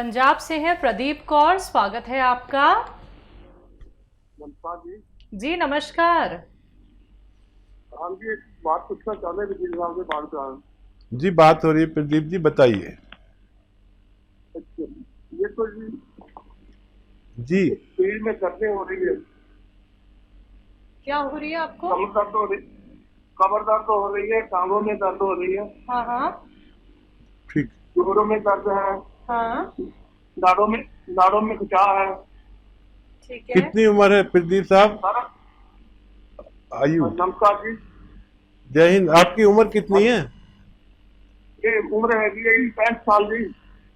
पंजाब से हैं प्रदीप कौर, स्वागत है आपका। जी नमस्कार। हम जी बात पूछना चाहते हैं वजीर साहब से बात करा। जी बात हो रही है प्रदीप जी, बताइए। अच्छा, ये तो जी पेट में दर्द हो रही है। क्या हो रही है आपको? कमर दर्द हो रही, कमर दर्द हो रही है, टांगों में दर्द हो रही है। हाँ हाँ ठीक। जोड़ों में दर्द है। हाँ नाड़ों में खिंचाव है। ठीक है। कितनी उम्र है प्रदीप साहब? सारा आयु। नमस्कार जी। जय हिंद। आपकी उम्र कितनी है? ये उम्र है जी 65 साल जी।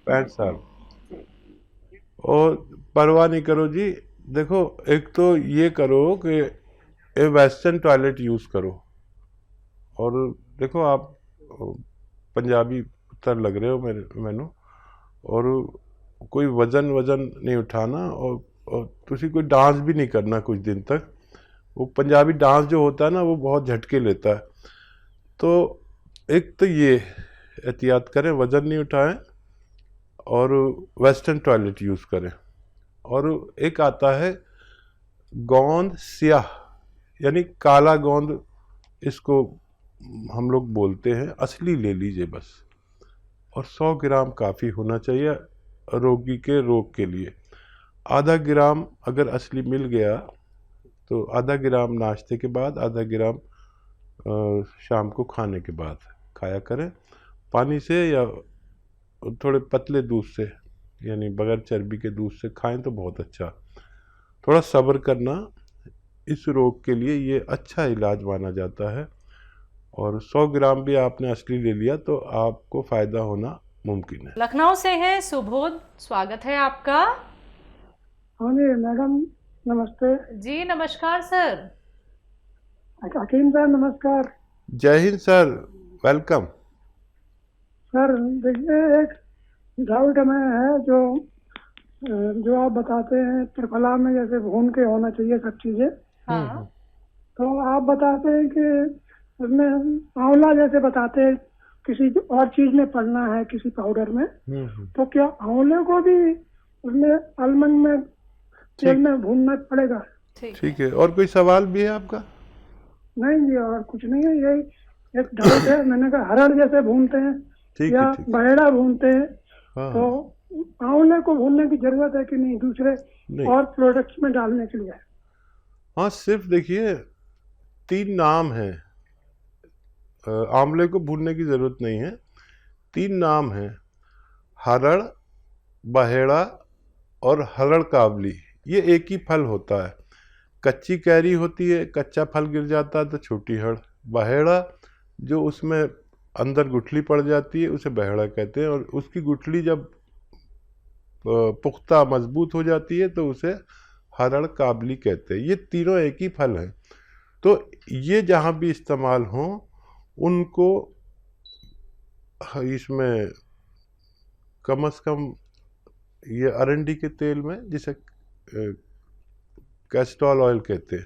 65 साल। और परवाह नहीं करो जी। देखो, एक तो ये करो कि वेस्टर्न टॉयलेट यूज करो। और देखो, आप पंजाबी पुत्र लग रहे हो मैनू। और कोई वजन नहीं उठाना, और तुसी कोई डांस भी नहीं करना कुछ दिन तक। वो पंजाबी डांस जो होता है ना, वो बहुत झटके लेता है। तो एक तो ये एहतियात करें, वजन नहीं उठाएं और वेस्टर्न टॉयलेट यूज़ करें। और एक आता है गोंद स्याह, यानी काला गोंद, इसको हम लोग बोलते हैं, असली ले लीजिए बस। और 100 ग्राम काफ़ी होना चाहिए रोगी के रोग के लिए। आधा ग्राम अगर असली मिल गया तो आधा ग्राम नाश्ते के बाद, आधा ग्राम शाम को खाने के बाद खाया करें, पानी से या थोड़े पतले दूध से, यानी बगैर चर्बी के दूध से खाएं तो बहुत अच्छा। थोड़ा सब्र करना, इस रोग के लिए ये अच्छा इलाज माना जाता है। और 100 ग्राम भी आपने असली ले लिया तो आपको फ़ायदा होना मुमकिन है। लखनऊ से हैं सुबोध, स्वागत है आपका। हाँ जी मैडम नमस्ते। जी नमस्कार सर। हकीम सर नमस्कार। जय हिंद सर, वेलकम। सर देखिए, एक डाउट में है जो आप बताते हैं त्रिफला में जैसे भून के होना चाहिए सब चीजें। हाँ तो आप बताते हैं कि उसमें आंवला जैसे बताते हैं किसी और चीज में पड़ना है, किसी पाउडर में। तो क्या आंवले को भी उसमें अलमंड में तेल में भूनना पड़ेगा? ठीक है। और कोई सवाल भी है आपका? नहीं जी, और कुछ नहीं है, यही एक डाउट है। मैंने कहा हरड़ जैसे भूनते हैं ठीक या है, ठीक। बहेड़ा भूनते हैं, हाँ तो आंवले को भूनने की जरूरत है कि नहीं दूसरे नहीं। और प्रोडक्ट्स में डालने के लिए? हाँ, सिर्फ देखिए 3 नाम हैं। आंवले को भूनने की ज़रूरत नहीं है। 3 नाम हैं: हरड़, बहेड़ा और हरड़ काबली। ये एक ही फल होता है। कच्ची कैरी होती है, कच्चा फल गिर जाता है तो छोटी हड़। बहेड़ा जो उसमें अंदर गुठली पड़ जाती है उसे बहेड़ा कहते हैं, और उसकी गुठली जब पुख्ता मजबूत हो जाती है तो उसे हरड़ काबली कहते हैं। ये तीनों एक ही फल हैं। तो ये जहाँ भी इस्तेमाल हों उनको इसमें कम से कम ये अरंडी के तेल में, जिसे कैस्ट्रॉल ऑयल कहते हैं,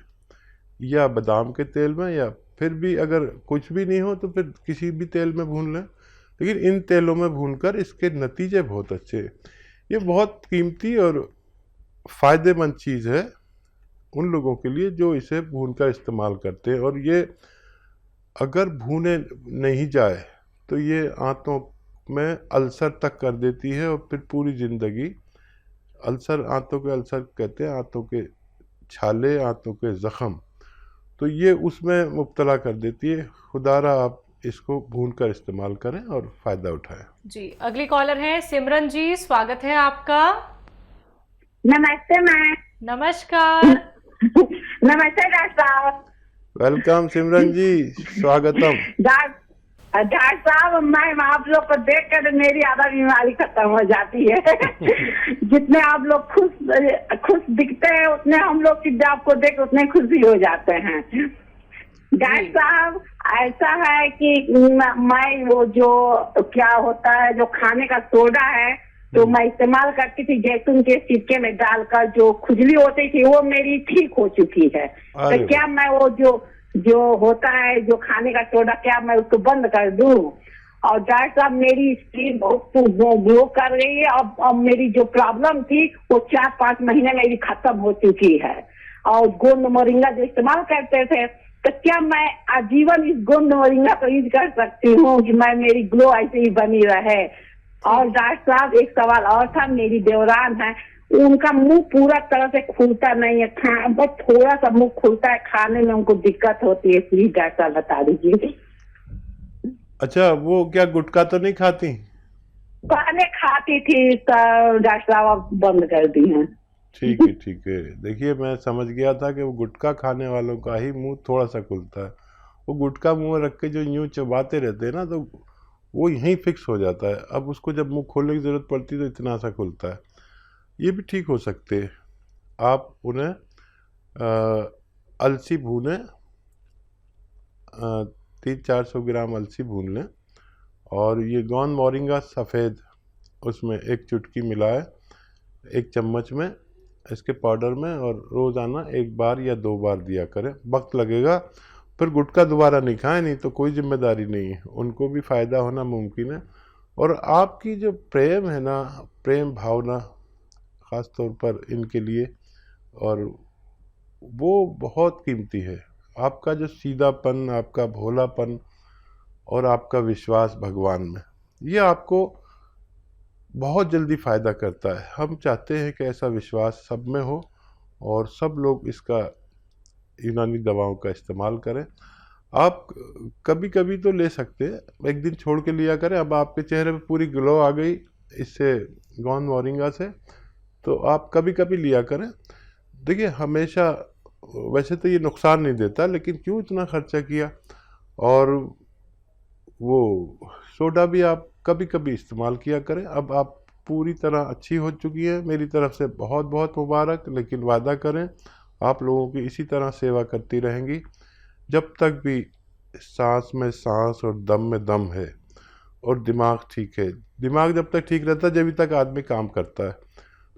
या बादाम के तेल में, या फिर भी अगर कुछ भी नहीं हो तो फिर किसी भी तेल में भून लें। लेकिन इन तेलों में भूनकर इसके नतीजे बहुत अच्छे। ये बहुत कीमती और फ़ायदेमंद चीज़ है उन लोगों के लिए जो इसे भूनकर इस्तेमाल करते हैं। और ये अगर भूने नहीं जाए तो ये आंतों में अल्सर तक कर देती है, और फिर पूरी ज़िंदगी अल्सर, आंतों के अल्सर कहते हैं, आंतों के छाले, आंतों के ज़ख़म, तो ये उसमें मुब्तला कर देती है। खुदारा आप इसको भूनकर इस्तेमाल करें और फ़ायदा उठाएं। जी अगली कॉलर है सिमरन जी, स्वागत है आपका। नमस्ते मैम। नमस्कार। नमस्ते डॉक्टर साहब। वेलकम सिमरन जी, स्वागतम। डॉक्टर साहब, मैम आप लोग को देख कर मेरी आधा बीमारी खत्म हो जाती है। जितने आप लोग खुश दिखते हैं उतने हम लोग की आपको देख उतने खुशी हो जाते हैं। डॉक्टर साहब ऐसा है कि मैं वो जो क्या होता है जो खाने का सोडा है तो मैं इस्तेमाल करती थी, जैतून के सिरके में डालकर, जो खुजली होती थी वो मेरी ठीक हो चुकी है। तो क्या मैं वो जो होता है जो खाने का सोडा, क्या मैं उसको बंद कर दूं? और डॉक्टर साहब मेरी स्किन बहुत ग्लो कर रही है। अब मेरी जो प्रॉब्लम थी वो 4-5 महीने मेरी खत्म हो चुकी है। और गोंद मोरिंगा जो इस्तेमाल करते थे, तो क्या मैं आजीवन इस गोंद मोरिंगा को यूज कर सकती हूँ कि मैं मेरी ग्लो ऐसे ही बनी रहे? और डॉक्टर साहब एक सवाल और था, मेरी देवरान है, उनका मुंह पूरा तरह से खुलता नहीं है, बस थोड़ा सा मुंह खुलता है, खाने में उनको दिक्कत होती है, प्लीज डॉक्टर साहब बता दीजिए। अच्छा, वो क्या गुटखा तो नहीं खाती? पहले खाती थी तो डॉक्टर साहब अब बंद कर दी है। ठीक है, ठीक है। देखिए, मैं समझ गया था कि वो गुटखा खाने वालों का ही मुंह थोड़ा सा खुलता है। वो गुटखा मुंह में रख के जो यूं चबाते रहते हैं ना, तो वो यहीं फिक्स हो जाता है। अब उसको जब मुंह खोलने की ज़रूरत पड़ती है तो इतना सा खुलता है। ये भी ठीक हो सकते हैं। आप उन्हें अलसी भूनें, 300-400 ग्राम अलसी भून लें, और ये गोंद मोरिंगा सफ़ेद उसमें 1 चुटकी मिलाए 1 चम्मच में इसके पाउडर में, और रोज़ाना 1 बार या 2 बार दिया करें। वक्त लगेगा, फिर गुटखा दोबारा नहीं खाएं, नहीं तो कोई जिम्मेदारी नहीं है, उनको भी फ़ायदा होना मुमकिन है। और आपकी जो प्रेम है ना, प्रेम भावना ख़ास तौर पर इनके लिए, और वो बहुत कीमती है। आपका जो सीधापन, आपका भोलापन और आपका विश्वास भगवान में, ये आपको बहुत जल्दी फ़ायदा करता है। हम चाहते हैं कि ऐसा विश्वास सब में हो और सब लोग इसका यूनानी दवाओं का इस्तेमाल करें। आप कभी कभी तो ले सकते हैं, एक दिन छोड़ के लिया करें। अब आपके चेहरे पे पूरी ग्लो आ गई इससे, गोंद मोरिंगा से, तो आप कभी कभी लिया करें। देखिए, हमेशा वैसे तो ये नुकसान नहीं देता, लेकिन क्यों इतना खर्चा किया। और वो सोडा भी आप कभी कभी इस्तेमाल किया करें। अब आप पूरी तरह अच्छी हो चुकी है, मेरी तरफ से बहुत बहुत मुबारक। लेकिन वादा करें आप लोगों की इसी तरह सेवा करती रहेंगी जब तक भी सांस में सांस और दम में दम है और दिमाग ठीक है। दिमाग जब तक ठीक रहता है, जब तक आदमी काम करता है।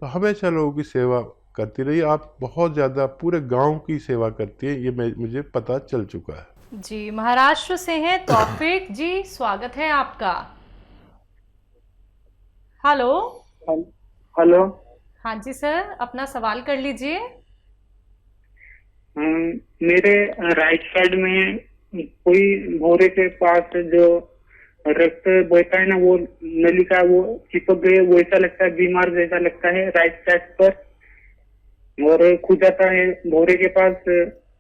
तो हमेशा लोगों की सेवा करती रही। आप बहुत ज़्यादा पूरे गांव की सेवा करती है, ये मुझे पता चल चुका है। जी, महाराष्ट्र से हैं तौफीक जी, स्वागत है आपका। हेलो। हेलो। हाँ जी सर, अपना सवाल कर लीजिए। मेरे राइट साइड में कोई भौरे के पास जो रक्त बहता है ना, वो नलिका वो चिपक गई, वो ऐसा लगता है, बीमार जैसा लगता है राइट साइड पर, और खुजाता है भौरे के पास,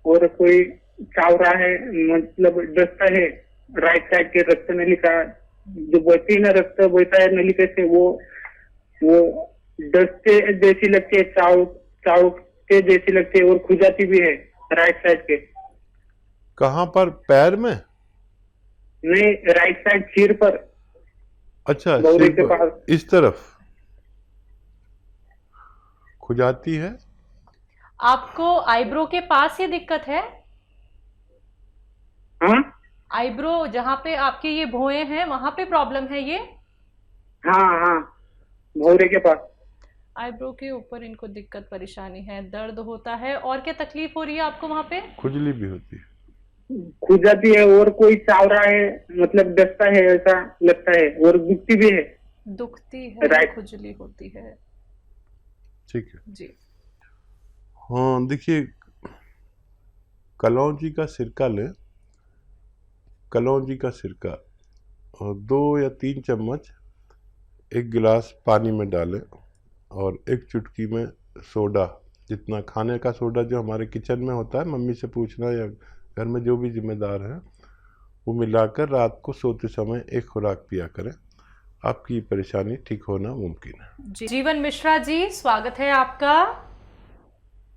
और कोई चावरा है, मतलब डसता है राइट साइड के रक्त नलिका जो बहती है ना, रक्त बहता है नलिका से, वो डसते जैसी लगती है, चाव के जैसी लगती है, और खुजाती भी है राइट साइड के। कहाँ पर? पैर में? नहीं, राइट साइड सिर पर। अच्छा, भौरे सिर के पर, पास इस तरफ खुजाती है। आपको आईब्रो के पास ये दिक्कत है? हाँ आईब्रो जहाँ पे आपके ये भौएं हैं, वहां पे प्रॉब्लम है ये? हाँ, भौरे के पास। आईब्रो के ऊपर इनको दिक्कत परेशानी है, दर्द होता है, और क्या तकलीफ हो रही है आपको वहां पे? खुजली भी होती है। खुजाती है, और कोई चावरा है, मतलब डसता है ऐसा लगता है, और दुखती भी है। दुखती है, राइट। खुजली होती है। ठीक है जी। हाँ, देखिए, कलौंजी का सिरका लें, कलौंजी का सिरका, और 2 या 3 चम्मच 1 गिलास पानी में डालें, और 1 चुटकी में सोडा, जितना खाने का सोडा जो हमारे किचन में होता है, मम्मी से पूछना या घर में जो भी जिम्मेदार हैं, वो मिलाकर रात को सोते समय 1 खुराक पिया करें। आपकी परेशानी ठीक होना मुमकिन है। जीवन मिश्रा जी, स्वागत है आपका।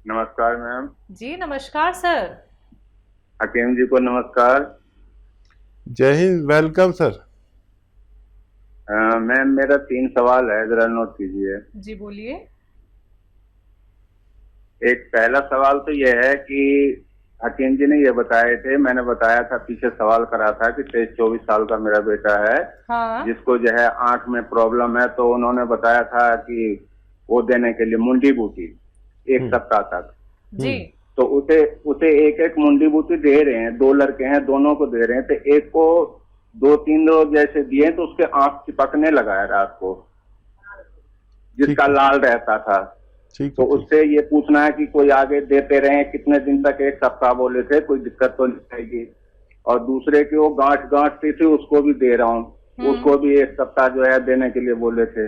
नमस्कार मैम। जी नमस्कार सर। हकीम जी को नमस्कार। जय हिंद, वेलकम सर। मैम, मेरा 3 सवाल है, जरा नोट कीजिए। जी बोलिए। एक पहला सवाल तो यह है कि हकीम जी ने ये बताए थे, मैंने बताया था, पीछे सवाल करा था कि 23-24 साल का मेरा बेटा है, हाँ। जिसको जो है आंख में प्रॉब्लम है, तो उन्होंने बताया था कि वो देने के लिए मुंडी बूटी 1 सप्ताह तक। जी। तो उसे 1-1 मुंडी बूटी दे रहे हैं, 2 लड़के हैं, दोनों को दे रहे हैं। तो एक को 2-3 रोज जैसे दिए तो उसके आंख चिपकने लगा है रात को, जिसका लाल रहता था। तो उससे ये पूछना है कि कोई आगे देते रहे, कितने दिन तक? 1 सप्ताह बोले थे, कोई दिक्कत तो नहीं आएगी। और दूसरे की वो गांठ थी उसको भी दे रहा हूँ, उसको भी 1 सप्ताह जो है देने के लिए बोले थे।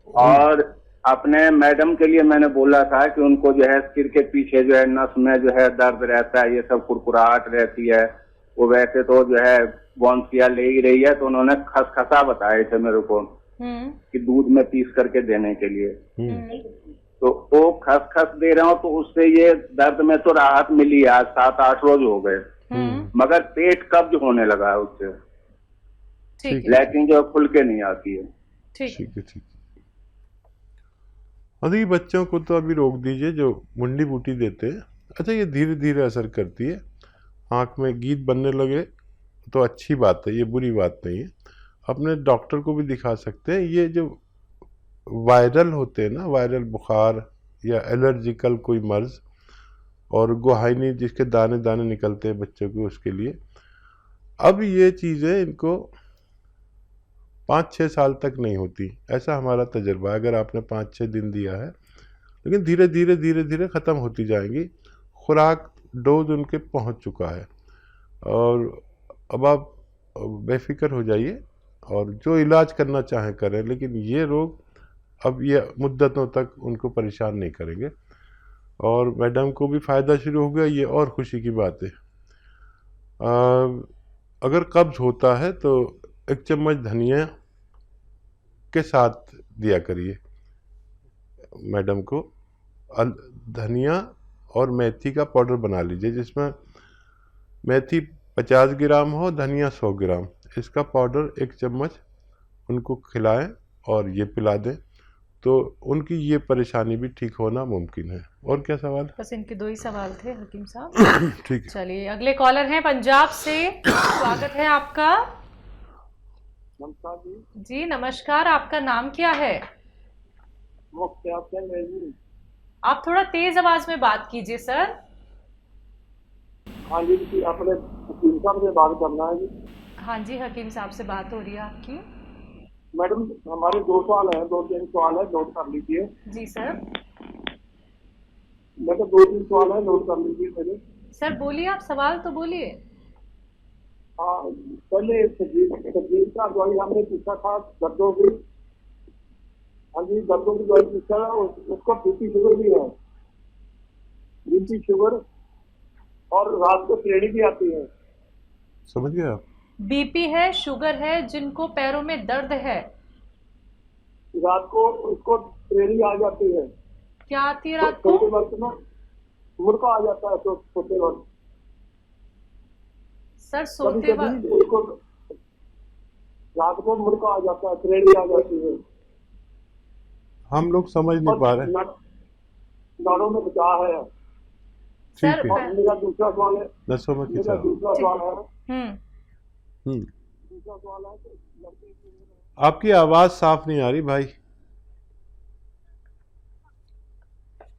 और अपने मैडम के लिए मैंने बोला था कि उनको जो है सिर के पीछे जो है नस में जो है दर्द रहता है, ये सब कुरकुराहट रहती है। वो वैसे तो जो है बॉन्सिया ले ही रही है, तो उन्होंने खसखसा बताए थे मेरे को कि दूध में पीस करके देने के लिए। तो वो खसखस दे रहा हूँ, तो उससे ये दर्द में तो राहत मिली। आज 7-8 रोज हो गए, मगर पेट कब्ज होने लगा है उससे, लेकिन जो खुल के नहीं आती है। ठीक है। अभी बच्चों को तो अभी रोक दीजिए जो मुंडी बूटी देते हैं। अच्छा, ये धीरे धीरे असर करती है। आँख में गीत बनने लगे तो अच्छी बात है, ये बुरी बात नहीं है। अपने डॉक्टर को भी दिखा सकते हैं। ये जो वायरल होते हैं ना, वायरल बुखार या एलर्जिकल कोई मर्ज, और गुहाइनी जिसके दाने दाने निकलते हैं बच्चों के, उसके लिए अब ये चीज़ें इनको 5-6 साल तक नहीं होती, ऐसा हमारा तजर्बा है। अगर आपने 5-6 दिन दिया है, लेकिन धीरे धीरे ख़त्म होती जाएंगी। खुराक डोज उनके पहुंच चुका है, और अब आप बेफिक्र हो जाइए और जो इलाज करना चाहें करें। लेकिन ये रोग अब ये मुद्दतों तक उनको परेशान नहीं करेंगे, और मैडम को भी फ़ायदा शुरू हो गया, ये और खुशी की बात है। अगर कब्ज़ होता है तो 1 चम्मच धनिया के साथ दिया करिए मैडम को। धनिया और मेथी का पाउडर बना लीजिए, जिसमें मेथी 50 ग्राम हो, धनिया 100 ग्राम। इसका पाउडर 1 चम्मच उनको खिलाएं और ये पिला दें, तो उनकी ये परेशानी भी ठीक होना मुमकिन है। और क्या सवाल? बस इनके 2 ही सवाल थे हकीम साहब। ठीक है, चलिए अगले कॉलर हैं पंजाब से। स्वागत है आपका। नमस्कार जी नमस्कार, आपका नाम क्या है? आप थोड़ा तेज आवाज में बात कीजिए सर। हाँ जी, अपने हकीम साहब से बात करना है जी। हाँ जी, हकीम साहब से बात हो रही है आपकी। मैडम, हमारे 2 सवाल हैं, 2-3 सवाल है, नोट कर लीजिए। जी सर। मैं तो 2-3 सवाल है, नोट कर लीजिए मेरे। सर बोलिए, आप सवाल तो बोलिए। हाँ, पहले तकलीफ का दवाई हमने पूछा था, दर्दों की। हाँ जी, दर्दों की दवाई पूछा है, उसको बीपी शुगर भी है, बीपी शुगर, और रात को श्रेणी भी आती है। समझ गए आप? बीपी है, शुगर है, जिनको पैरों में दर्द है, रात को उसको श्रेणी आ जाती है। क्या आती है रात को? सोते वक्त में मुड़का आ जाता है, तो सोते वक्त सर सोते वक्त उसको रात को मुड़का आ जाता है, श्रेणी आ जाती है। हम लोग समझ नहीं पा रहे। नाड़ों में बचाव है। सर मेरा दूसरा सवाल है, नसों में खिंचाव। दूसरा सवाल है, दूसरा सवाल है, आपकी आवाज साफ नहीं आ रही भाई।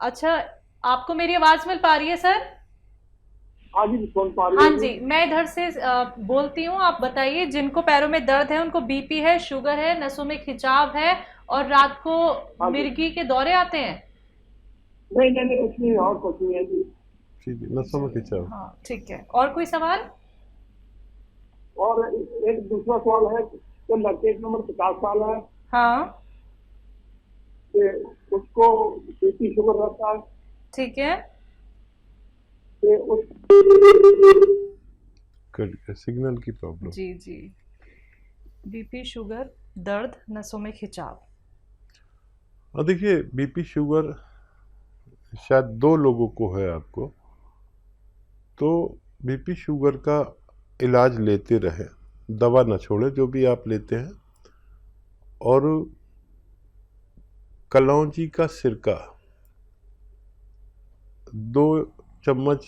अच्छा, आपको मेरी आवाज मिल पा रही है सर? हाँ जी, सुन पा रही हाँ जी, मैं इधर से बोलती हूँ। आप बताइए, जिनको पैरों में दर्द है, उनको बीपी है, शुगर है, नसों में खिंचाव है, और रात को मिर्गी के दौरे आते हैं? नहीं, कुछ नहीं, और कुछ नहीं है जी। ठीक है, नसों में खिंचाव। हाँ ठीक है। और कोई सवाल? और एक दूसरा सवाल है कि लड़के की उम्र 50 साल है, हाँ कि उसको बीपी शुगर रहता है, ठीक है। कि उस सिग्नल की प्रॉब्लम। जी जी, बीपी शुगर, दर्द, नसों में खिंचाव। और देखिए, बीपी शुगर शायद 2 लोगों को है आपको, तो बीपी शुगर का इलाज लेते रहे, दवा न छोड़ें जो भी आप लेते हैं। और कलौंजी का सिरका 2 चम्मच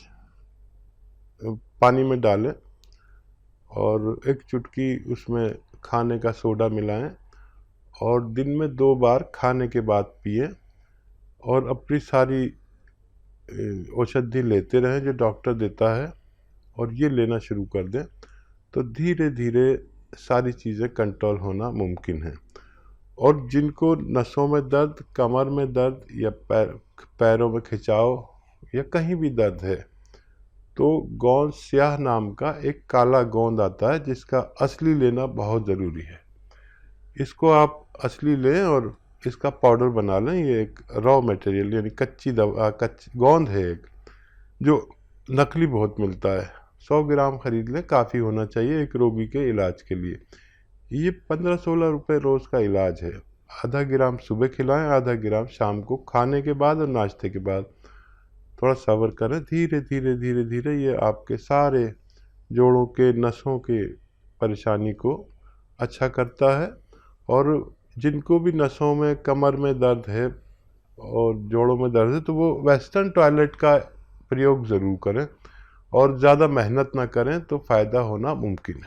पानी में डालें, और 1 चुटकी उसमें खाने का सोडा मिलाएं, और दिन में 2 बार खाने के बाद पिए, और अपनी सारी औषधि लेते रहें जो डॉक्टर देता है, और ये लेना शुरू कर दें। तो धीरे धीरे सारी चीज़ें कंट्रोल होना मुमकिन है। और जिनको नसों में दर्द, कमर में दर्द या पैरों में खिंचाव या कहीं भी दर्द है, तो गोंद स्याह नाम का एक काला गोंद आता है जिसका असली लेना बहुत ज़रूरी है। इसको आप असली लें और इसका पाउडर बना लें। ये एक रॉ मटेरियल यानी कच्ची दवा, कच्ची गोंद है एक, जो नकली बहुत मिलता है। 100 ग्राम खरीद लें, काफ़ी होना चाहिए एक रोगी के इलाज के लिए। ये 15-16 रुपये रोज़ का इलाज है। आधा ग्राम सुबह खिलाएं, आधा ग्राम शाम को खाने के बाद और नाश्ते के बाद। थोड़ा सब्र करें, धीरे धीरे धीरे धीरे ये आपके सारे जोड़ों के, नसों के परेशानी को अच्छा करता है। और जिनको भी नसों में, कमर में दर्द है और जोड़ों में दर्द है, तो वो वेस्टर्न टॉयलेट का प्रयोग ज़रूर करें और ज़्यादा मेहनत ना करें, तो फ़ायदा होना मुमकिन है।